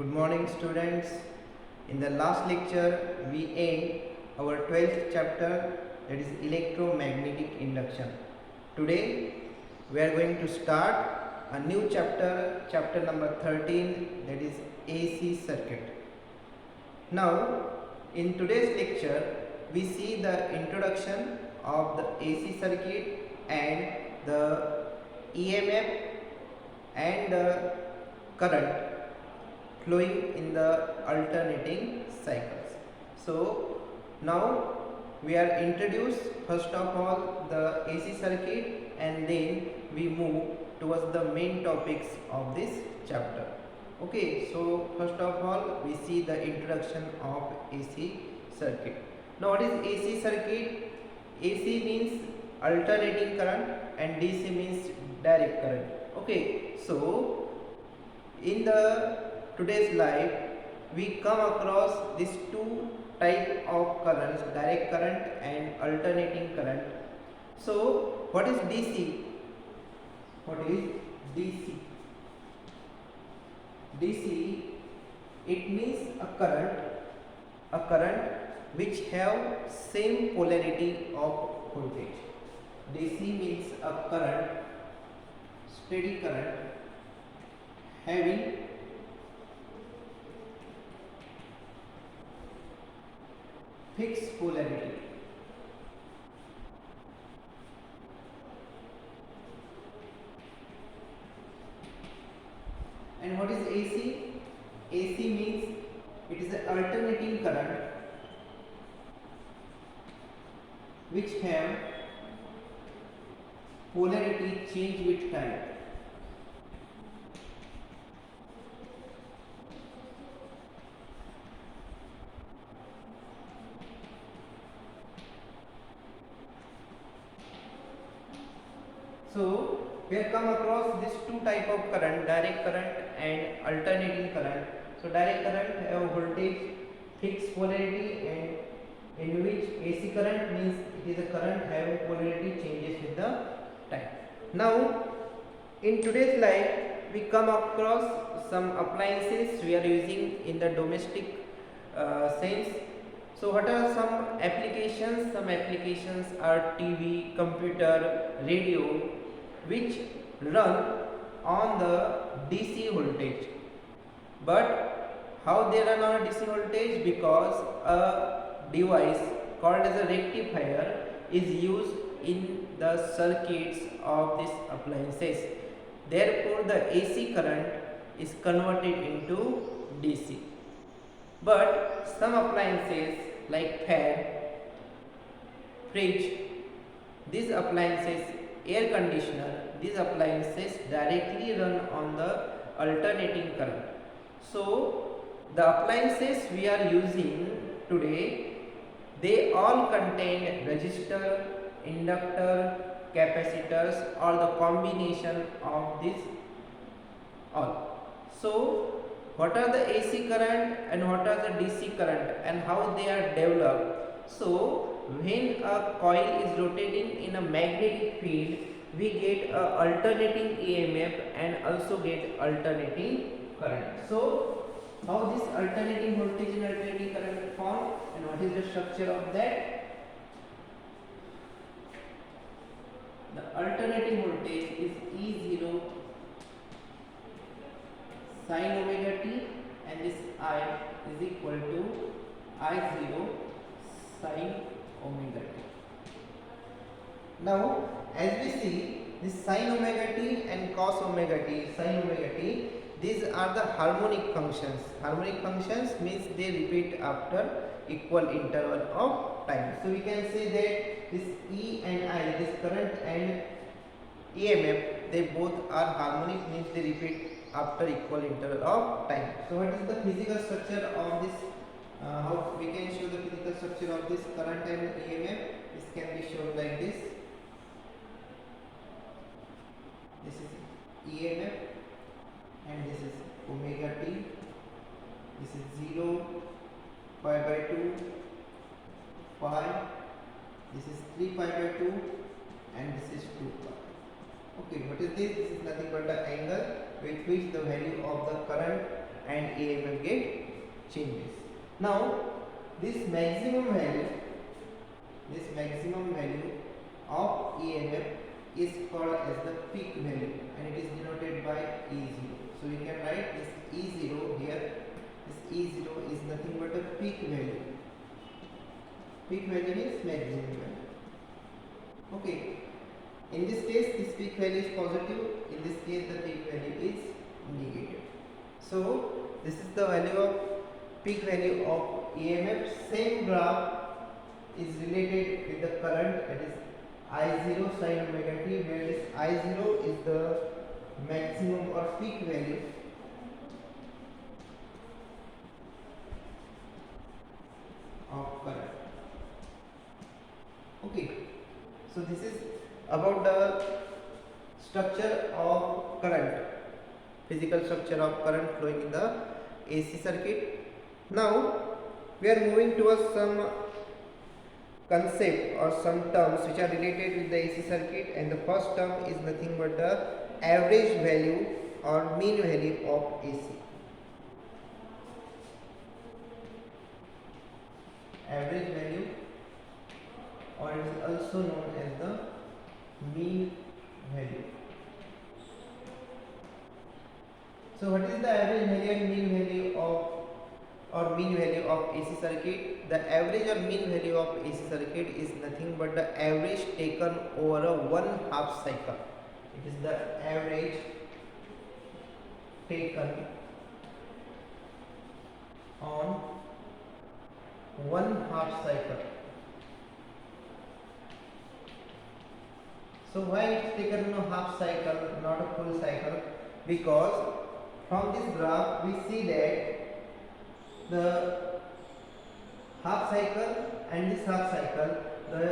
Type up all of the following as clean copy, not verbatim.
Good morning, students. In the last lecture, we end our 12th chapter, that is electromagnetic induction. Today, we are going to start a new chapter, chapter number 13, that is AC circuit. Now, in today's lecture, we see the introduction of the AC circuit and the EMF and the current flowing in the alternating cycles. So now we are introduced first of all the AC circuit, and then we move towards the main topics of this chapter. Okay, so first of all we see the introduction of AC circuit. Now what is AC circuit? AC means alternating current and DC means direct current. Okay, so in the today's life we come across these two type of currents, direct current and alternating current. So what is DC? What is DC? DC, it means a current which have same polarity of voltage. DC means a current, steady current having fixed polarity. And what is AC? AC means it is an alternating current which have polarity change with time. So we have come across these two type of current, direct current and alternating current. So direct current have voltage fixed polarity, and in which AC current means it is a current having polarity changes with the time. Now in today's life we come across some appliances we are using in the domestic sense. So what are some applications? Some applications are TV, computer, radio, which run on the DC voltage. But how they run on a DC voltage? Because a device called as a rectifier is used in the circuits of these appliances. Therefore the AC current is converted into DC. But some appliances like fan, fridge, these appliances, air conditioner, these appliances directly run on the alternating current. So the appliances we are using today, they all contain resistor, inductor, capacitors, or the combination of these all. So what are the AC current and what are the DC current and how they are developed? So when a coil is rotating in a magnetic field, we get a alternating EMF and also get alternating current. So how this alternating voltage and alternating current form, and what is the structure of that? The alternating voltage is E0 sin omega t, and this I is equal to I0 sin omega t. Now as we see, this sin omega t and cos omega t, sin omega t, these are the harmonic functions. Harmonic functions means they repeat after equal interval of time. So we can say that this E and I, this current and EMF, they both are harmonic, means they repeat after equal interval of time. So what is the physical structure of this? How we can show the physical structure of this current and EMF? This can be shown like this. This is EMF and this is omega t. This is 0, pi by 2, pi. This is 3 pi by 2 and this is 2 pi. Okay, what is this? This is nothing but the angle with which the value of the current and EMF get changes. Now this maximum value of EMF is called as the peak value and it is denoted by E0. So we can write this E0 here. This E0 is nothing but a peak value. Peak value is maximum value. Okay. In this case, this peak value is positive. In this case, the peak value is negative. So this is the value of peak value of EMF. Same graph is related with the current, that is I0 sin omega t, where this I0 is the maximum or peak value of current. Okay, so this is about the structure of current, physical structure of current flowing in the AC circuit. Now we are moving towards some concept or some terms which are related with the AC circuit, and the first term is nothing but the average value or mean value of AC. Average value, or it is also known as the mean value. So what is the average value and mean value of AC circuit? The average or mean value of AC circuit is nothing but the average taken over a 1/2 cycle. It is the average taken on 1/2 cycle. So why it is taken on a half cycle, not a full cycle? Because from this graph we see that the half cycle and this half cycle, the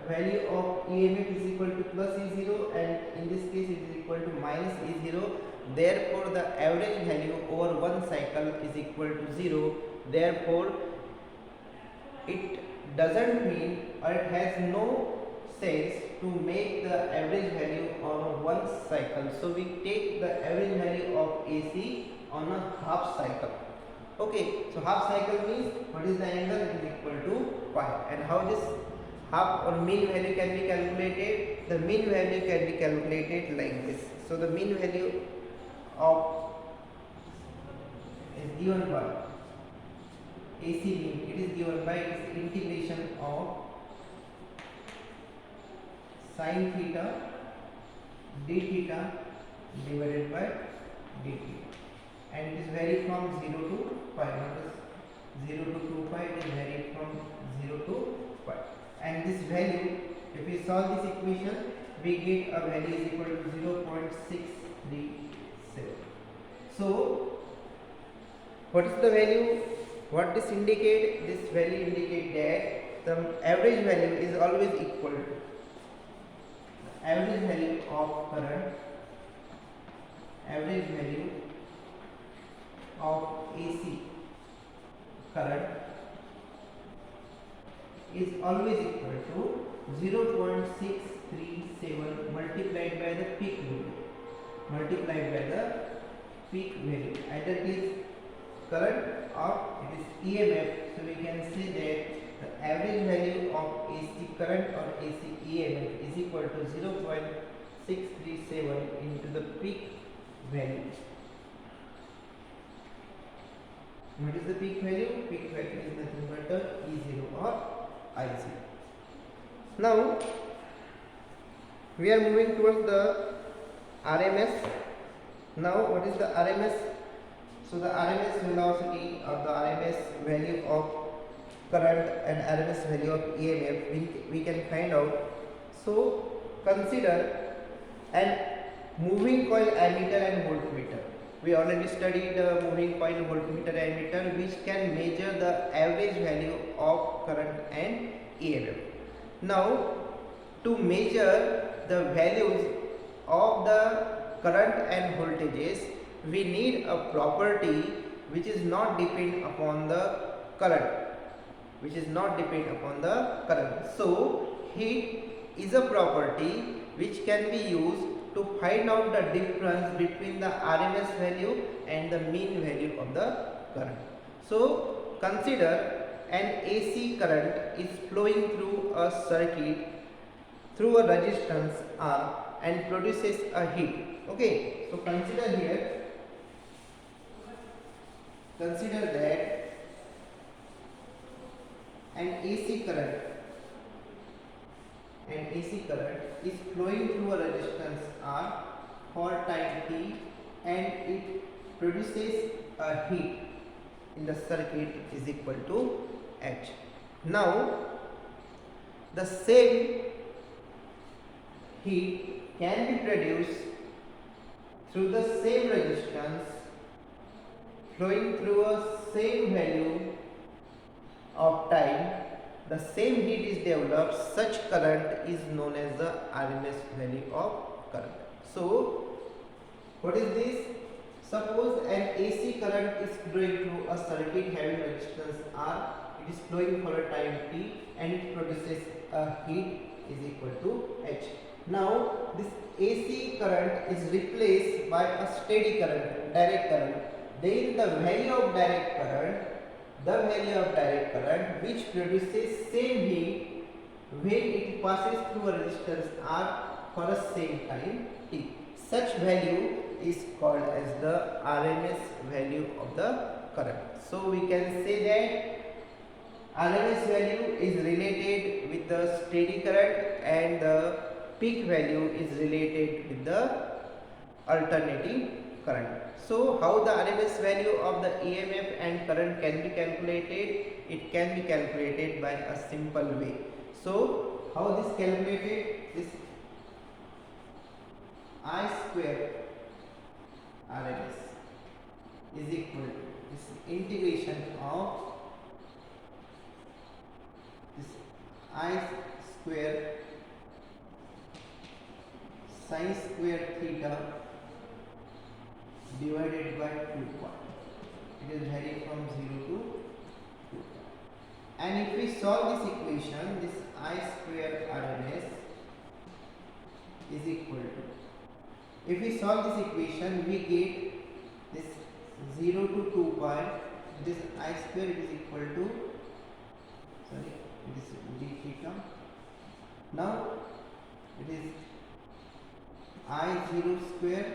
value of EMF is equal to plus E0 and in this case it is equal to minus E0. Therefore the average value over one cycle is equal to 0. Therefore it doesn't mean, or it has no sense to make the average value on one cycle. So we take the average value of AC on a half cycle. Okay, so half cycle means what is the angle? It is equal to pi. And how this half or mean value can be calculated? The mean value can be calculated like this. So the mean value of is given by AC mean. It is given by its integration of sin theta d theta divided by dt, and it is varied from 0 to pi, not 0 to 2 pi, it is varied from 0 to pi. And this value, if we solve this equation, we get a value is equal to 0.637. So what is the value? What this indicate? This value indicate that the average value is always equal to average value of current, average value of AC current is always equal to 0.637 multiplied by the peak value, either it is current or it is EMF. So we can say that the average value of AC current or AC EMF is equal to 0.637 into the peak value. What is the peak value? Peak value is nothing but the E0 or I0. Now we are moving towards the RMS. Now what is the RMS? So the RMS velocity or the RMS value of current and RMS value of EMF we can find out. So consider an moving coil ammeter and voltmeter. We already studied the moving coil, voltmeter, ammeter, which can measure the average value of current and EMF. Now to measure the values of the current and voltages, we need a property which is not depend upon the current, So heat is a property which can be used to find out the difference between the RMS value and the mean value of the current. So consider an AC current is flowing through a circuit through a resistance R and produces a heat. Okay, so consider that an AC current is flowing through a resistance R for time t and it produces a heat in the circuit is equal to H. Now the same heat can be produced through the same resistance flowing through a same value of time. The same heat is developed. Such current is known as the RMS value of current. So what is this? Suppose an AC current is flowing through a circuit having resistance R. It is flowing for a time t and it produces a heat is equal to H. Now this AC current is replaced by a steady current, direct current. Then the value of direct current which produces same heat when it passes through a resistance R for a same time t. Such value is called as the RMS value of the current. So we can say that RMS value is related with the steady current and the peak value is related with the alternating current. So how the RMS value of the EMF and current can be calculated? It can be calculated by a simple way. So how this calculated? This I square RMS is equal to this integration of this I square sin square theta divided by 2 pi. It is varying from 0 to 2 pi. And if we solve this equation, this I square RMS is equal to, if we solve this equation, we get this 0 to 2 pi, this I square it is equal to, it is d theta. Now it is I0 square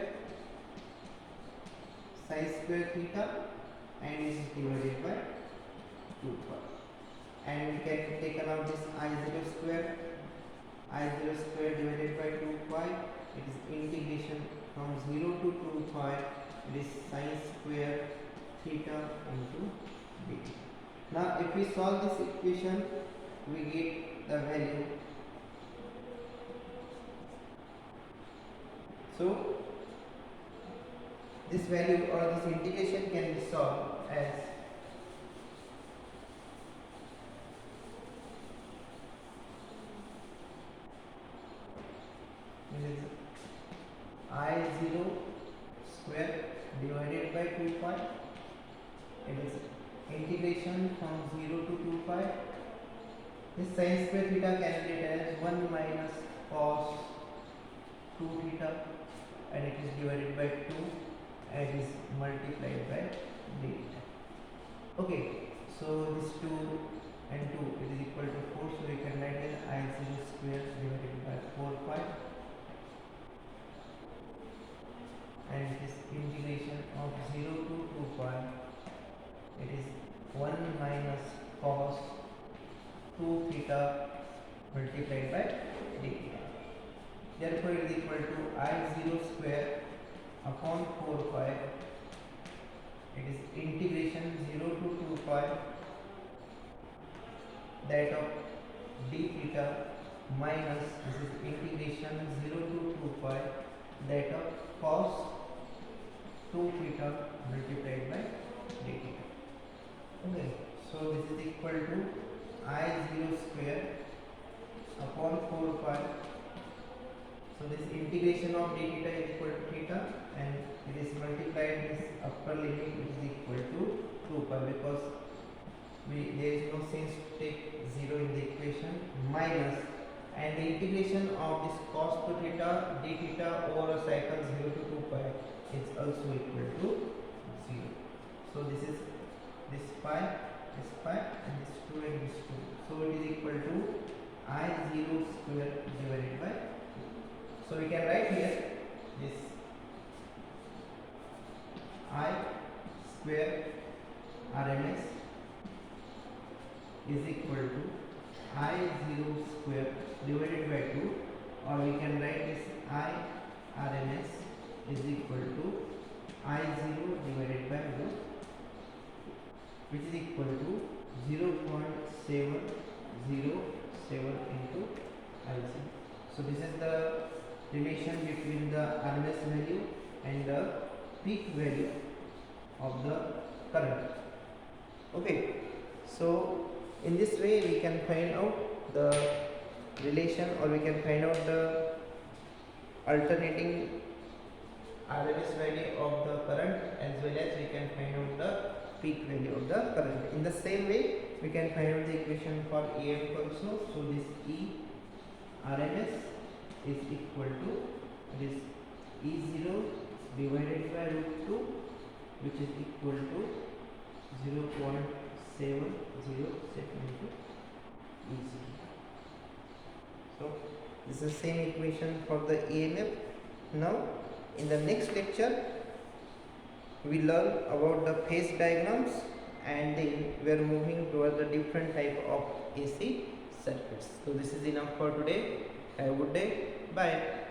sin square theta and is divided by 2 pi. And we can take out this I0 square divided by 2 pi. It is integration from 0 to 2 pi. It is sin square theta into d. Now if we solve this equation, we get the value. So this value or this integration can be solved as I0 square divided by 2 pi. It is integration from 0 to 2 pi. This sin square theta can be written as 1 minus cos 2 theta and it is divided by 2 and is multiplied by d theta. Okay, so this 2 and 2 it is equal to 4, so we can write as I0 square divided by 4 pi. And this integration of 0 to 2 pi, it is 1 minus cos 2 theta multiplied by d theta. Therefore it is equal to I0 square upon 4 pi. It is integration 0 to 2 pi that of d theta minus this is integration 0 to 2 pi that of cos 2 theta multiplied by d theta. Okay, so this is equal to I0 square upon 4 pi. So this integration of d theta is equal to theta and it is multiplied this upper limit which is equal to 2 pi because there is no sense to take 0 in the equation minus and the integration of this cos to theta d theta over a cycle 0 to 2 pi is also equal to 0. So this is this pi, and this 2 and this 2. So it is equal to I0 square divided by 2. So we can write here this I square RMS is equal to I0 square divided by 2, or we can write this I RMS is equal to I0 divided by 2, which is equal to 0.707 into I0. So this is the relation between the RMS value and the peak value of the current. Okay, so in this way we can find out the relation, or we can find out the alternating RMS value of the current, as well as we can find out the peak value of the current. In the same way we can find out the equation for EMF also. So this E RMS is equal to this E0 divided by root 2, which is equal to 0.707 into E0. So this is the same equation for the EMF. Now in the next lecture we learn about the phase diagrams, and then we are moving towards the different type of AC circuits. So this is enough for today. Have a good day. Bye.